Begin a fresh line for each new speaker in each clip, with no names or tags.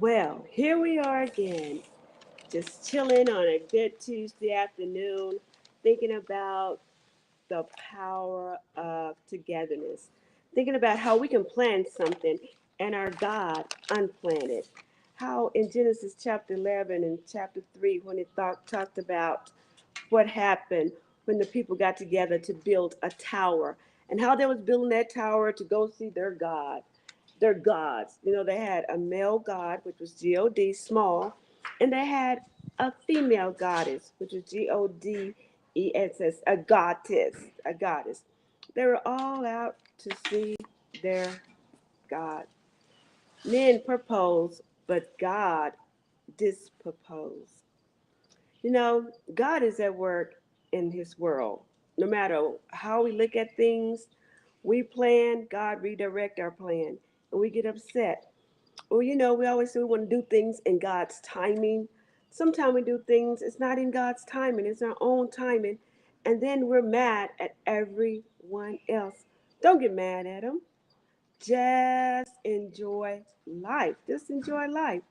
Well, here we are again, just chilling on a good Tuesday afternoon, thinking about the power of togetherness, thinking about how we can plan something and our God unplan it. How in Genesis chapter 11 and chapter 3, when it talked about what happened when the people got together to build a tower and how they was building that tower to go see their gods. They had a male god, which was God, small, and they had a female goddess, which was Godess, a goddess. They were all out to see their god. Men proposed, but God disproposed. God is at work in his world. No matter how we look at things, we plan, God redirect our plan, and we get upset. Well, we always say we want to do things in God's timing. Sometimes we do things, it's not in God's timing, it's our own timing. And then we're mad at everyone else. Don't get mad at them. Just enjoy life. Just enjoy life.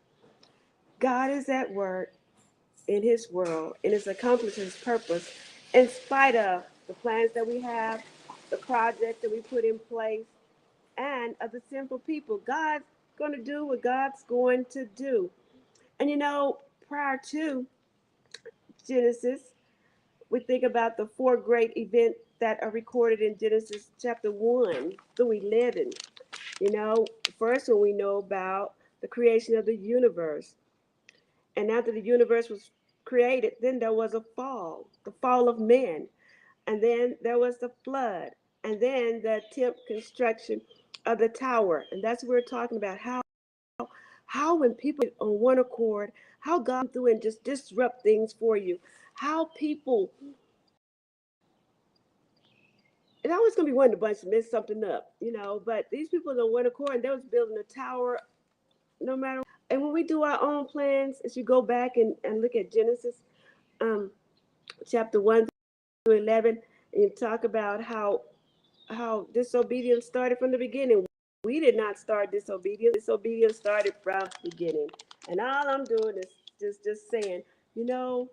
God is at work in his world and is accomplishing his purpose in spite of the plans that we have, the projects that we put in place, and of the sinful people. God's going to do what God's going to do. And prior to Genesis, we think about the four great events that are recorded in Genesis chapter 1 through 11. First one we know about the creation of the universe. And after the universe was created, then there was a fall, the fall of man. And then there was the flood. And then the attempt construction of the tower. And that's what we're talking about. How when people on one accord, how God through and just disrupt things for you. How people, and I was gonna be one of the bunch to mess something up. But these people on one accord and they was building a tower no matter. And when we do our own plans, as you go back and look at Genesis, um, chapter 1 through 11, and you talk about how disobedience started from the beginning. We did not start disobedience. Disobedience started from the beginning. And all I'm doing is just saying, you know,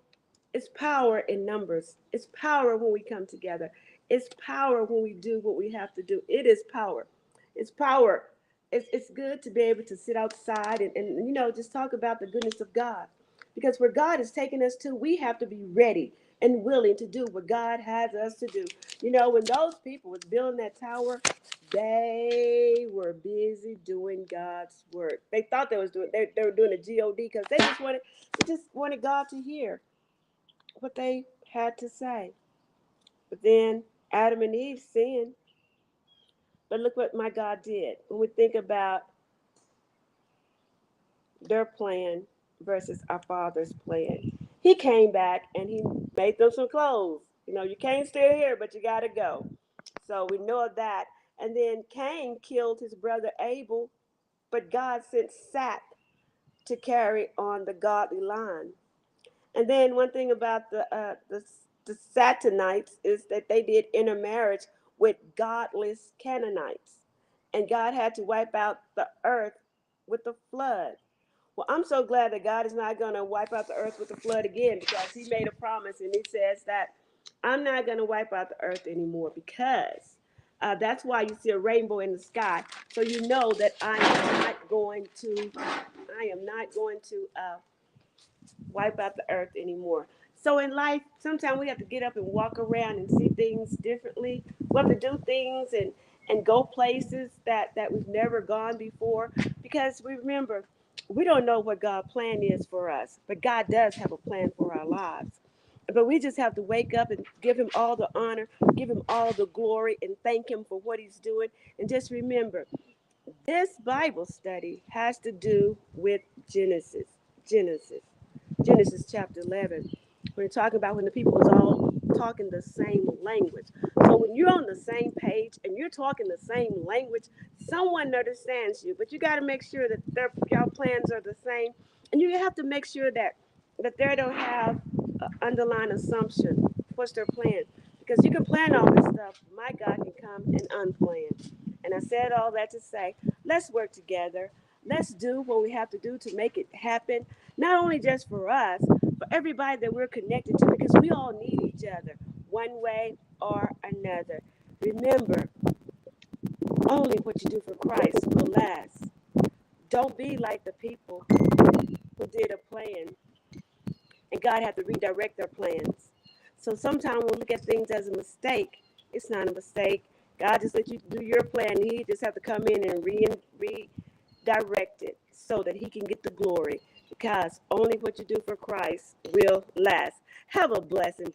it's power in numbers. It's power when we come together. It's power when we do what we have to do. It is power. It's power. It's good to be able to sit outside and just talk about the goodness of God. Because where God is taking us to, we have to be ready and willing to do what God has us to do. When those people was building that tower, they were busy doing God's work. They thought they were doing a God because they just wanted God to hear what they had to say. But then Adam and Eve sinned. But look what my God did. When we think about their plan versus our Father's plan, He came back and He made them some clothes. You can't stay here, but you got to go. So we know of that. And then Cain killed his brother Abel, but God sent Seth to carry on the godly line. And then one thing about the Satanites is that they did intermarriage with godless Canaanites, and God had to wipe out the earth with the flood. Well, I'm so glad that God is not going to wipe out the earth with the flood again, because He made a promise, and He says that I'm not going to wipe out the earth anymore, because that's why you see a rainbow in the sky, so you know that I am not going to wipe out the earth anymore. So in life, sometimes we have to get up and walk around and see things differently. We have to do things and go places that we've never gone before, because we remember, we don't know what God's plan is for us, but God does have a plan for our lives. But we just have to wake up and give Him all the honor, give Him all the glory, and thank Him for what He's doing. And just remember, this Bible study has to do with Genesis. Genesis. Genesis chapter 11. We're talking about when the people was all talking the same language. So when you're on the same page and you're talking the same language, someone understands you. But you got to make sure that your plans are the same, and you have to make sure that they don't have an underlying assumption. What's their plan? Because you can plan all this stuff. My God can come and unplan. And I said all that to say, let's work together. Let's do what we have to do to make it happen, not only just for us, for everybody that we're connected to, because we all need each other one way or another. Remember, only what you do for Christ will last. Don't be like the people who did a plan and God had to redirect their plans. So sometimes we'll look at things as a mistake. It's not a mistake. God just let you do your plan. He just have to come in and redirect it so that he can get the glory. Because only what you do for Christ will last. Have a blessing.